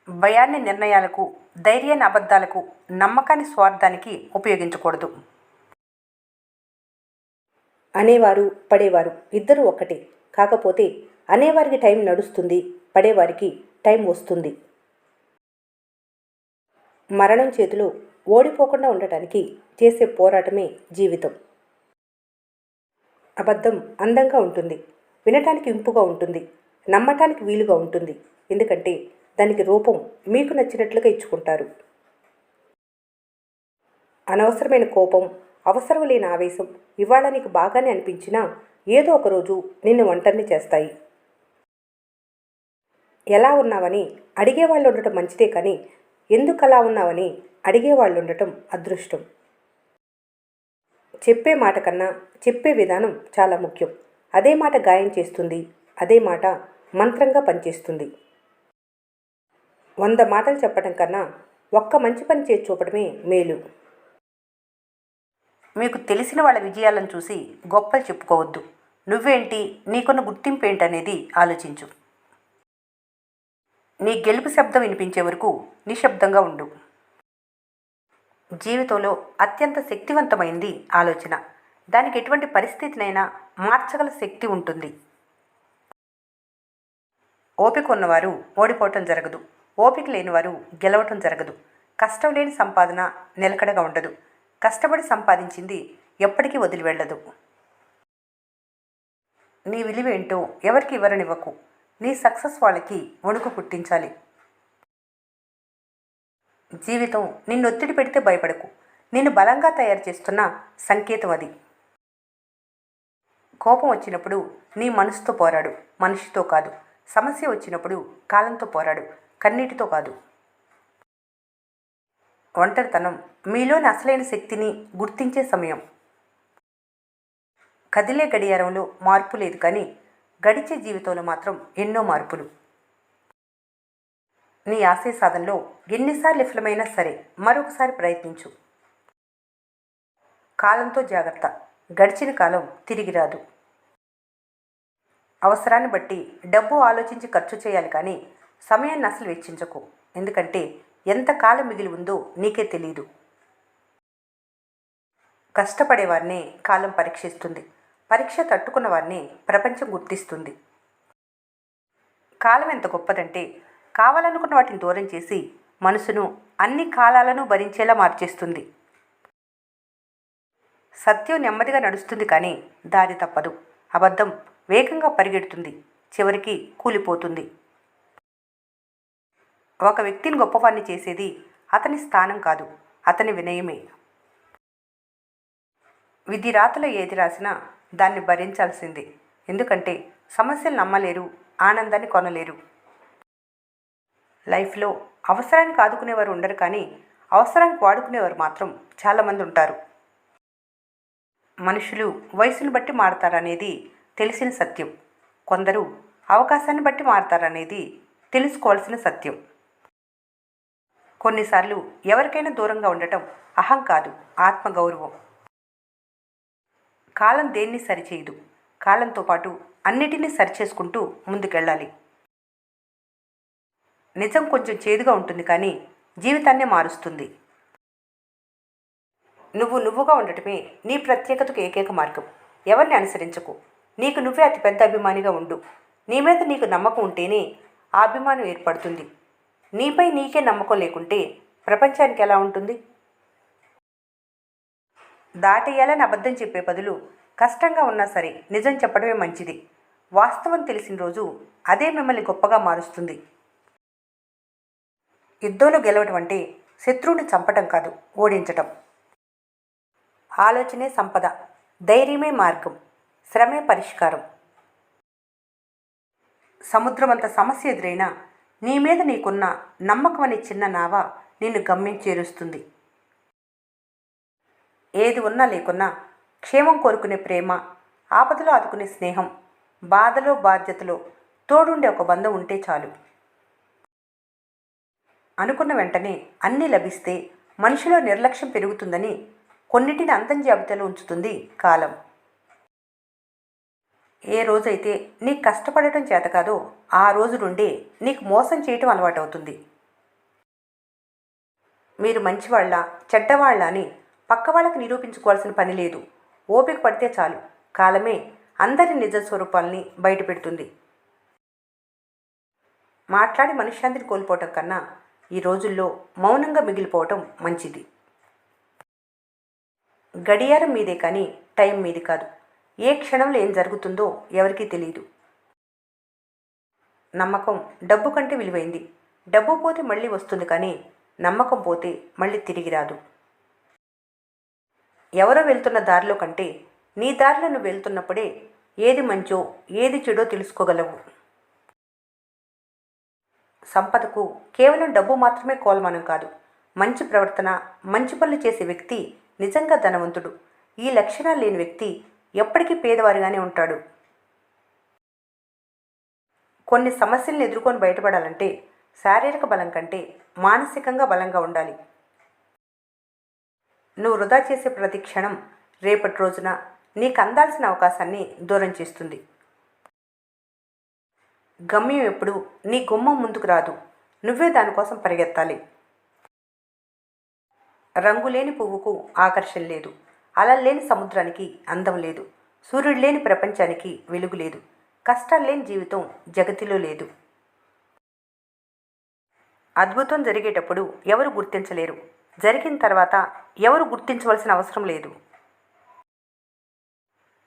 భయాన్ని నిర్ణయాలకు, ధైర్యాన్ని అబద్ధాలకు, నమ్మకాన్ని స్వార్థానికి ఉపయోగించకూడదు. అనేవారు పడేవారు ఇద్దరూ ఒక్కటే. కాకపోతే అనేవారికి టైం నడుస్తుంది, పడేవారికి టైం వస్తుంది. మరణం చేతిలో ఓడిపోకుండా ఉండటానికి చేసే పోరాటమే జీవితం. అబద్ధం అందంగా ఉంటుంది, వినటానికి ఇంపుగా ఉంటుంది, నమ్మటానికి వీలుగా ఉంటుంది. ఎందుకంటే దానికి రూపం మీకు నచ్చినట్లుగా ఇచ్చుకుంటారు. అనవసరమైన కోపం, అవసరం లేని ఆవేశం ఇవాళ నీకు బాగానే అనిపించినా ఏదో ఒకరోజు నిన్ను ఒంటరిని చేస్తాయి. ఎలా ఉన్నావని అడిగేవాళ్ళు ఉండటం మంచిదే, కానీ ఎందుకు అలా ఉన్నావని అడిగేవాళ్ళు ఉండటం అదృష్టం. చెప్పే మాట కన్నా చెప్పే విధానం చాలా ముఖ్యం. అదే మాట గాయం చేస్తుంది, అదే మాట మంత్రంగా పనిచేస్తుంది. 100 మాటలు చెప్పడం కన్నా ఒక్క మంచి పని చేసి చూపడమే మేలు. మీకు తెలిసిన వాళ్ళ విజయాలను చూసి గొప్పలు చెప్పుకోవద్దు. నువ్వేంటి, నీకున్న గుర్తింపు ఏంటనేది ఆలోచించు. నీ గెలుపు శబ్దం వినిపించే వరకు నిశ్శబ్దంగా ఉండు. జీవితంలో అత్యంత శక్తివంతమైంది ఆలోచన. దానికి ఎటువంటి పరిస్థితినైనా మార్చగల శక్తి ఉంటుంది. ఓపిక ఉన్నవారు ఓడిపోవటం జరగదు, ఓపిక లేనివారు గెలవటం జరగదు. కష్టం లేని సంపాదన నిలకడగా ఉండదు, కష్టపడి సంపాదించింది ఎప్పటికీ వదిలి వెళ్ళదు. నీ విలువేంటో ఎవరికి వివరణివ్వకు. నీ సక్సెస్ వాళ్ళకి వణుకు పుట్టించాలి. జీవితం నిన్ను ఒత్తిడి పెడితే భయపడకు. నిన్ను బలంగా తయారు చేస్తున్న సంకేతం అది. కోపం వచ్చినప్పుడు నీ మనసుతో పోరాడు, మనిషితో కాదు. సమస్య వచ్చినప్పుడు కాలంతో పోరాడు, కన్నీటితో కాదు. ఒంటరితనం మీలోని అసలైన శక్తిని గుర్తించే సమయం. కదిలే గడియారంలో మార్పు లేదు, కానీ గడిచే జీవితంలో మాత్రం ఎన్నో మార్పులు. నీ ఆశయ సాధనలో ఎన్నిసార్లు విఫలమైనా సరే మరొకసారి ప్రయత్నించు. కాలంతో జాగ్రత్త, గడిచిన కాలం తిరిగి రాదు. అవసరాన్ని బట్టి డబ్బు ఆలోచించి ఖర్చు చేయాలి, కానీ సమయాన్ని అసలు వెచ్చించకు. ఎందుకంటే ఎంత కాలం మిగిలి ఉందో నీకే తెలియదు. కష్టపడేవారినే కాలం పరీక్షిస్తుంది, పరీక్ష తట్టుకున్న వారిని ప్రపంచం గుర్తిస్తుంది. కాలం ఎంత గొప్పదంటే కావాలనుకున్న వాటిని దూరం చేసి మనసును అన్ని కాలాలను భరించేలా మార్చేస్తుంది. సత్యం నెమ్మదిగా నడుస్తుంది, కానీ దారి తప్పదు. అబద్ధం వేగంగా పరిగెడుతుంది, చివరికి కూలిపోతుంది. ఒక వ్యక్తిని గొప్పవాణ్ణి చేసేది అతని స్థానం కాదు, అతని వినయమే. విధి రాతలో ఏది రాసినా దాన్ని భరించాల్సిందే. ఎందుకంటే సమస్యలు నమ్మలేరు, ఆనందాన్ని కొనలేరు. లైఫ్లో అవసరానికి ఆదుకునేవారు ఉండరు, కానీ అవసరానికి వాడుకునేవారు మాత్రం చాలామంది ఉంటారు. మనుషులు వయసును బట్టి మారతారనేది తెలిసిన సత్యం. కొందరు అవకాశాన్ని బట్టి మారతారనేది తెలుసుకోవాల్సిన సత్యం. కొన్నిసార్లు ఎవరికైనా దూరంగా ఉండటం అహం కాదు, ఆత్మగౌరవం. కాలం దేన్ని సరిచేయదు, కాలంతో పాటు అన్నిటినీ సరిచేసుకుంటూ ముందుకెళ్ళాలి. నిజం కొంచెం చేదుగా ఉంటుంది, కానీ జీవితాన్నే మారుస్తుంది. నువ్వుగా ఉండటమే నీ ప్రత్యేకతకు ఏకైక మార్గం. ఎవరిని అనుసరించకు, నీకు నువ్వే అతిపెద్ద అభిమానిగా ఉండు. నీ మీద నీకు నమ్మకం ఉంటేనే ఆ అభిమానం ఏర్పడుతుంది. నీపై నీకే నమ్మకం లేకుంటే ప్రపంచానికి ఎలా ఉంటుంది? దాటేయాలని అబద్ధం చెప్పే బదులు కష్టంగా ఉన్నా సరే నిజం చెప్పడమే మంచిది. వాస్తవం తెలిసిన రోజు అదే మిమ్మల్ని గొప్పగా మారుస్తుంది. యుద్ధంలో గెలవడం అంటే శత్రువుని చంపటం కాదు, ఓడించటం. ఆలోచనే సంపద, ధైర్యమే మార్గం, శ్రమే పరిష్కారం. సముద్రమంత సమస్య ఎదురైనా నీ మీద నీకున్న నమ్మకం అనే చిన్న నావ నిన్ను గమ్యం చేరుస్తుంది. ఏది ఉన్నా లేకున్నా క్షేమం కోరుకునే ప్రేమ, ఆపదలో ఆదుకునే స్నేహం, బాధలో బాధ్యతలో తోడుండే ఒక బంధం ఉంటే చాలు. అనుకున్న వెంటనే అన్నీ లభిస్తే మనిషిలో నిర్లక్ష్యం పెరుగుతుందని కొన్నిటిని అంతం జాబితాలో ఉంచుతుంది కాలం. ఏ రోజైతే నీకు కష్టపడటం చేత కాదో ఆ రోజు నుండే నీకు మోసం చేయటం అలవాటవుతుంది. మీరు మంచివాళ్ళ చెడ్డవాళ్ళ అని పక్క వాళ్ళకి నిరూపించుకోవాల్సిన పని లేదు. ఓపిక పడితే చాలు, కాలమే అందరి నిజ స్వరూపాల్ని బయటపెడుతుంది. మాట్లాడి మనశ్శాంతిని కోల్పోవటం కన్నా ఈ రోజుల్లో మౌనంగా మిగిలిపోవటం మంచిది. గడియారం మీదే కానీ టైం మీది కాదు. ఏ క్షణంలో ఏం జరుగుతుందో ఎవరికీ తెలియదు. నమ్మకం డబ్బు కంటే విలువైంది. డబ్బు పోతే మళ్ళీ వస్తుంది కానీ నమ్మకం పోతే మళ్ళీ తిరిగి రాదు. ఎవరో వెళ్తున్న దారిలో కంటే నీ దారిలో నువ్వు వెళ్తున్నప్పుడే ఏది మంచో ఏది చెడో తెలుసుకోగలవు. సంపదకు కేవలం డబ్బు మాత్రమే కోల్మానం కాదు. మంచి ప్రవర్తన, మంచి పనులు చేసే వ్యక్తి నిజంగా ధనవంతుడు. ఈ లక్షణాలు లేని వ్యక్తి ఎప్పటికీ పేదవారిగానే ఉంటాడు. కొన్ని సమస్యలను ఎదుర్కొని బయటపడాలంటే శారీరక బలం కంటే మానసికంగా బలంగా ఉండాలి. నువ్వు వృధా చేసే ప్రతి క్షణం రేపటి రోజున నీకు అందాల్సిన అవకాశాన్ని దూరం చేస్తుంది. గమ్యం ఎప్పుడు నీ గుమ్మం ముందుకు రాదు, నువ్వే దానికోసం పరిగెత్తాలి. రంగులేని పువ్వుకు ఆకర్షణ లేదు, అలలు లేని సముద్రానికి అందం లేదు, సూర్యుడు లేని ప్రపంచానికి వెలుగు లేదు, కష్టాలు లేని జీవితం జగతిలో లేదు. అద్భుతం జరిగేటప్పుడు ఎవరు గుర్తించలేరు, జరిగిన తర్వాత ఎవరు గుర్తించవలసిన అవసరం లేదు.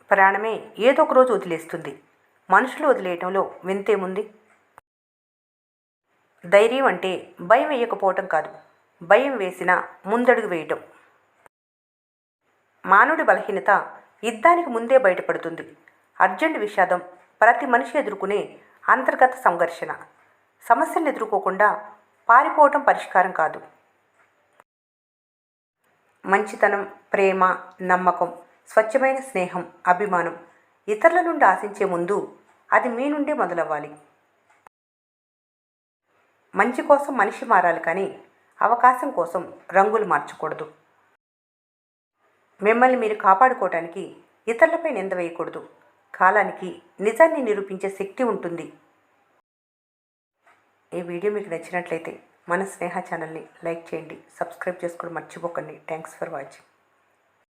ప్రాణమే ఏదో ఒక రోజు వదిలేస్తుంది. మనుషులు వదిలేయటంలో వింతేముంది? ధైర్యం అంటే భయం వేయకపోవటం కాదు, భయం వేసినా ముందడుగు వేయటం. మానవుడి బలహీనత యుద్ధానికి ముందే బయటపడుతుంది. అర్జెంట్ విషాదం ప్రతి మనిషి ఎదుర్కొనే అంతర్గత సంఘర్షణ. సమస్యలను ఎదుర్కోకుండా పారిపోవటం పరిష్కారం కాదు. మంచితనం, ప్రేమ, నమ్మకం, స్వచ్ఛమైన స్నేహం, అభిమానం ఇతరుల నుండి ఆశించే ముందు అది మీ నుండే మొదలవ్వాలి. మంచి కోసం మనిషి మారాలి కానీ అవకాశం కోసం రంగులు మార్చకూడదు. మిమ్మల్ని మీరు కాపాడుకోవటానికి ఇతరులపై నింద వేయకూడదు. కాలానికి నిజాన్ని నిరూపించే శక్తి ఉంటుంది. ఈ వీడియో మీకు నచ్చినట్లయితే మన స్నేహ ఛానల్ని లైక్ చేయండి, సబ్స్క్రైబ్ చేసుకోవడం మర్చిపోకండి. Thanks for watching.